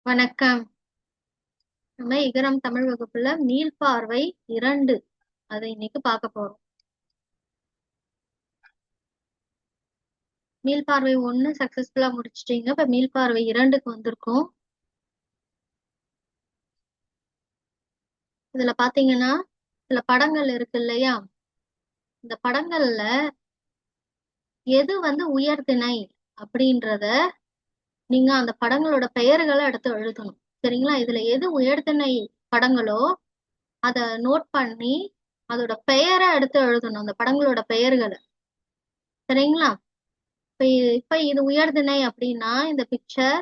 வணக்கம். நம்ம இகரம் தமிழ் வகுப்புல மீள்பார்வை 2 அதை இன்னைக்கு பார்க்க போறோம். மீள்பார்வை 1 சக்சஸ்ஃபுல்லா முடிச்சிட்டீங்க. இப்ப மீள்பார்வை 2க்கு வந்திருக்கோம். இதுல பாத்தீங்கன்னா சில படங்கள் இருக்கு இல்லையா? இந்த படங்கள்ல எது உயர்திணை அப்படின்றத நீங்க அந்த படங்களோட பெயர்களை எடுத்து எழுதணும். சரிங்களா? இதுல எது உயர்திணை படங்களோ அத நோட் பண்ணி அதோட பெயரை எடுத்து எழுதணும், அந்த படங்களோட பெயர்களை. சரிங்களா? இப்ப இது உயர்திணை அப்படின்னா இந்த பிக்சர்.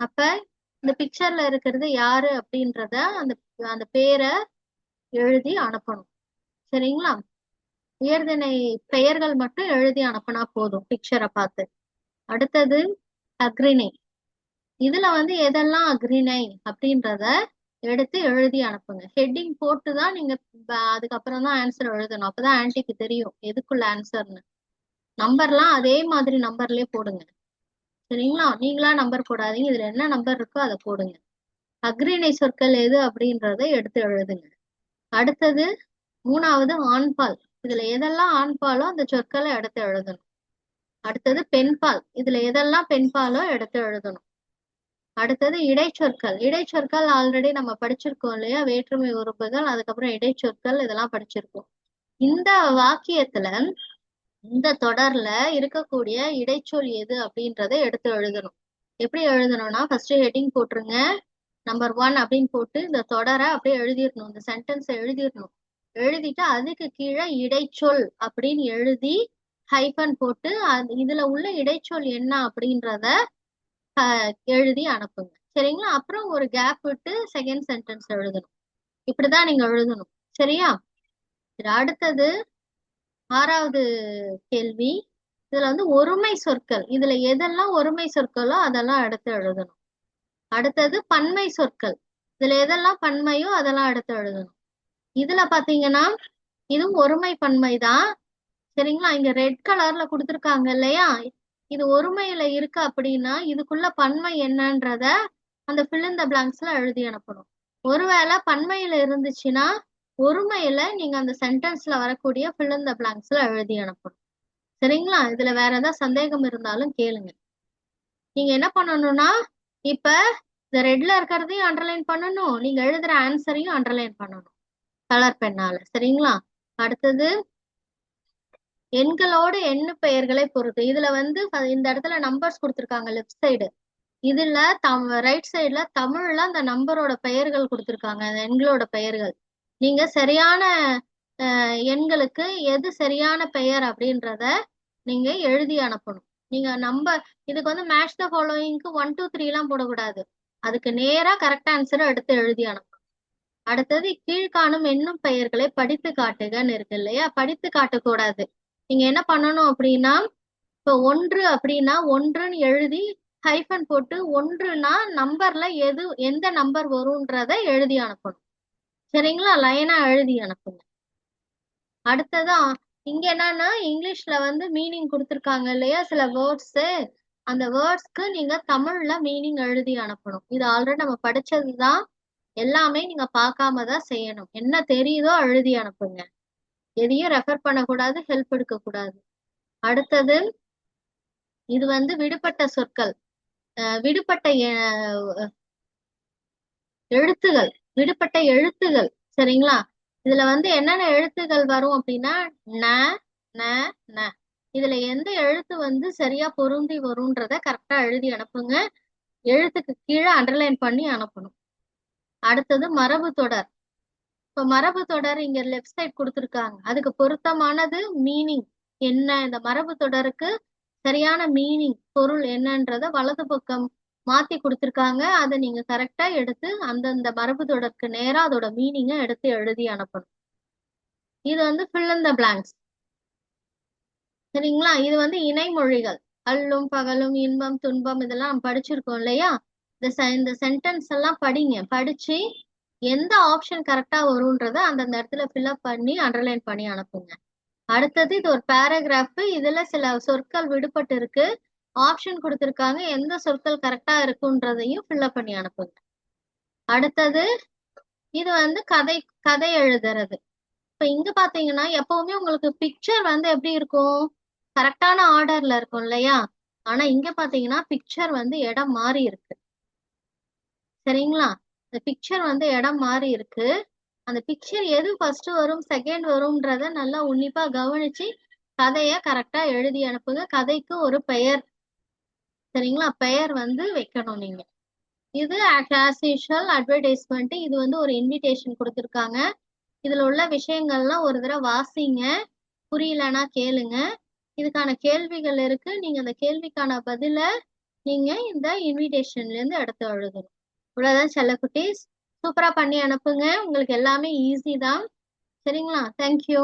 அப்ப இந்த பிக்சர்ல இருக்கிறது யாரு அப்படின்றத அந்த அந்த பேரை எழுதி அனுப்பணும். சரிங்களா? உயர்திணை பெயர்கள் மட்டும் எழுதி அனுப்பினா போதும் பிக்சரை பார்த்து. அடுத்தது அக்ரிணை. இதுல எதெல்லாம் அக்ரிணை அப்படின்றத எடுத்து எழுதி அனுப்புங்க. ஹெட்டிங் போட்டுதான் நீங்க அதுக்கப்புறம் தான் ஆன்சர் எழுதணும். அப்பதான் ஆன்டிக்கு தெரியும் எதுக்குள்ள ஆன்சர்னு. நம்பர்லாம் அதே மாதிரி நம்பர்லயே போடுங்க. சரிங்களா? நீங்களா நம்பர் போடாதீங்க, இதுல என்ன நம்பர் இருக்கோ அதை போடுங்க. அக்ரிணை சொற்கள் எது அப்படின்றத எடுத்து எழுதுங்க. அடுத்தது 3வது ஆண்பால். இதுல எதெல்லாம் ஆண்பாலோ அந்த சொற்களை எடுத்து எழுதணும். அடுத்தது பெண்பால். இதுல எதெல்லாம் பெண்பாலோ எடுத்து எழுதணும். அடுத்தது இடைச்சொற்கள். இடைச்சொற்கள் ஆல்ரெடி நம்ம படிச்சிருக்கோம் இல்லையா? வேற்றுமை உறுப்புகள், அதுக்கப்புறம் இடைச்சொற்கள், இதெல்லாம் படிச்சிருக்கோம். இந்த வாக்கியத்துல இந்த தொடர்ல இருக்கக்கூடிய இடைச்சொல் எது அப்படின்றத எடுத்து எழுதணும். எப்படி எழுதணும்னா ஃபர்ஸ்ட் ஹெட்டிங் போட்டுருங்க. நம்பர் 1 அப்படின்னு போட்டு இந்த தொடரை அப்படியே எழுதிடணும், இந்த சென்டென்ஸை எழுதிடணும். எழுதிட்டு அதுக்கு கீழே இடைச்சொல் அப்படின்னு எழுதி ஹைபன் போட்டு இதுல உள்ள இடைச்சொல் என்ன அப்படின்றத எழுதி அனுப்புங்க. சரிங்களா? அப்புறம் ஒரு கேப் விட்டு செகண்ட் சென்டென்ஸ் எழுதணும். இப்படிதான் நீங்க எழுதணும். சரியா? அடுத்தது 6வது கேள்வி. இதுல ஒருமை சொற்கள். இதுல எதெல்லாம் ஒருமை சொற்களோ அதெல்லாம் எடுத்து எழுதணும். அடுத்தது பன்மை சொற்கள். இதுல எதெல்லாம் பன்மையோ அதெல்லாம் எடுத்து எழுதணும். இதுல பாத்தீங்கன்னா இதுவும் ஒருமை பன்மை தான். சரிங்களா? இங்க ரெட் கலர்ல கொடுத்துருக்காங்க இல்லையா? இது ஒருமையில இருக்கு அப்படின்னா இதுக்குள்ள பன்மை என்னன்றத அந்த fill in the blanksல எழுதி அனுப்பணும். ஒருவேளை பன்மையில இருந்துச்சுன்னா ஒருமையில நீங்க அந்த சென்டென்ஸ்ல வரக்கூடிய fill in the blanksல எழுதி அனுப்பணும். சரிங்களா? இதுல வேற ஏதாவது சந்தேகம் இருந்தாலும் கேளுங்க. நீங்க என்ன பண்ணணும்னா இப்ப இந்த ரெட்ல இருக்கிறதையும் அண்டர்லைன் பண்ணணும், நீங்க எழுதுற ஆன்சரையும் அண்டர்லைன் பண்ணணும் கலர் பெண்ணால. சரிங்களா? அடுத்தது எண்களோடு எண்ணு பெயர்களை பொறுத்து. இதுல இந்த இடத்துல நம்பர்ஸ் கொடுத்துருக்காங்க லெஃப்ட் சைடு. இதுல ரைட் சைடுல தமிழ்ல அந்த நம்பரோட பெயர்கள் கொடுத்துருக்காங்க, அந்த எண்களோட பெயர்கள். நீங்க சரியான எண்களுக்கு எது சரியான பெயர் அப்படின்றத நீங்க எழுதி அனுப்பணும். நீங்க இதுக்கு மேட்ச் த ஃபாலோயிங்க்கு 1 2 3 எல்லாம் போடக்கூடாது. அதுக்கு நேரா கரெக்ட் ஆன்சரை எடுத்து எழுதி அனுப்பணும். அடுத்தது கீழ்காணும் எண்ணும் பெயர்களை படித்து காட்டுகன்னு இருக்கு இல்லையா? படித்து காட்டக்கூடாது. நீங்க என்ன பண்ணணும் அப்படின்னா இப்ப 1 அப்படின்னா 1ன்னு எழுதி ஹைஃபன் போட்டு 1னா நம்பர்ல எந்த நம்பர் வரும்ன்றத எழுதி அனுப்பணும். சரிங்களா? லைனா எழுதி அனுப்புங்க. அடுத்ததா இங்க என்னன்னா இங்கிலீஷ்ல மீனிங் கொடுத்துருக்காங்க இல்லையா? சில வேர்ட்ஸ், அந்த வேர்ட்ஸ்க்கு நீங்க தமிழ்ல மீனிங் எழுதி அனுப்பணும். இது ஆல்ரெடி நம்ம படிச்சதுதான். எல்லாமே நீங்க பார்க்காம தான் செய்யணும். என்ன தெரியுதோ எழுதி அனுப்புங்க. எதையும் ரெஃபர் பண்ணக்கூடாது, ஹெல்ப் எடுக்க கூடாது. அடுத்தது இது விடுபட்ட சொற்கள், விடுபட்ட எழுத்துகள், விடுபட்ட எழுத்துகள். சரிங்களா? இதுல என்னென்ன எழுத்துகள் வரும் அப்படின்னா ந ந ந. இதுல எந்த எழுத்து சரியா பொருந்தி வரும்ன்றத கரெக்டா எழுதி அனுப்புங்க. எழுத்துக்கு கீழே அண்டர்லைன் பண்ணி அனுப்பணும். அடுத்தது மரபு தொடர். இப்ப மரபு தொடர் இங்க லெஃப்ட் சைட் கொடுத்துருக்காங்க. அதுக்கு பொருத்தமானது மீனிங் என்ன, இந்த மரபு தொடருக்கு சரியான மீனிங் பொருள் என்னன்றத வலது பக்கம் மாத்தி கொடுத்துருக்காங்க. அதை நீங்க கரெக்டா எடுத்து அந்தந்த மரபு தொடருக்கு நேரா அதோட மீனிங்கை எடுத்து எழுதி அனுப்பணும். இது fill in the blanks. சரிங்களா? இது இணைமொழிகள். அல்லும் பகலும் இன்பம் துன்பம் இதெல்லாம் நம்ம படிச்சிருக்கோம் இல்லையா? இந்த சென்டென்ஸ் எல்லாம் படிங்க. படிச்சு எந்த ஆப்ஷன் கரெக்டா வரும்ன்றத அந்தந்த இடத்துல ஃபில்அப் பண்ணி அண்டர்லைன் பண்ணி அனுப்புங்க. அடுத்தது இது ஒரு பேராகிராஃப். இதுல சில சொற்கள் விடுபட்டு இருக்கு. ஆப்ஷன் கொடுத்திருக்காங்க, எந்த சொற்கள் கரெக்டா இருக்குன்றதையும் ஃபில்அப் பண்ணி அனுப்புங்க. அடுத்தது இது வந்து கதை கதை எழுதுறது. இப்ப இங்க பாத்தீங்கன்னா எப்பவுமே உங்களுக்கு பிக்சர் வந்து எப்படி இருக்கும், கரெக்டான ஆர்டர்ல இருக்கும் இல்லையா? ஆனா இங்க பாத்தீங்கன்னா பிக்சர் வந்து இடம் மாறி இருக்கு. சரிங்களா? இந்த பிக்சர் வந்து இடம் மாறி இருக்கு. அந்த பிக்சர் எது ஃபர்ஸ்ட் வரும் செகண்ட் வரும்ன்றத நல்லா உன்னிப்பா கவனிச்சு கதைய கரெக்டா எழுதி அனுப்புங்க. கதைக்கு ஒரு பெயர், சரிங்களா, பெயர் வந்து வைக்கணும் நீங்க. இது ஆஸ் யூஷுவல் அட்வர்டைஸ்மெண்ட். இது வந்து ஒரு இன்விடேஷன் கொடுத்துருக்காங்க. இதுல உள்ள விஷயங்கள்லாம் ஒரு தடவை வாசிங்க, புரியலன்னா கேளுங்க. இதுக்கான கேள்விகள் இருக்கு, நீங்க அந்த கேள்விக்கான பதில நீங்க இந்த இன்விடேஷன்ல இருந்து எடுத்து எழுதணும். இவ்வளவுதான் செல்லக்குட்டீஸ். சூப்பரா பண்ணி அனுப்புங்க, உங்களுக்கு எல்லாமே ஈஸி தான். சரிங்களா? தேங்க்யூ.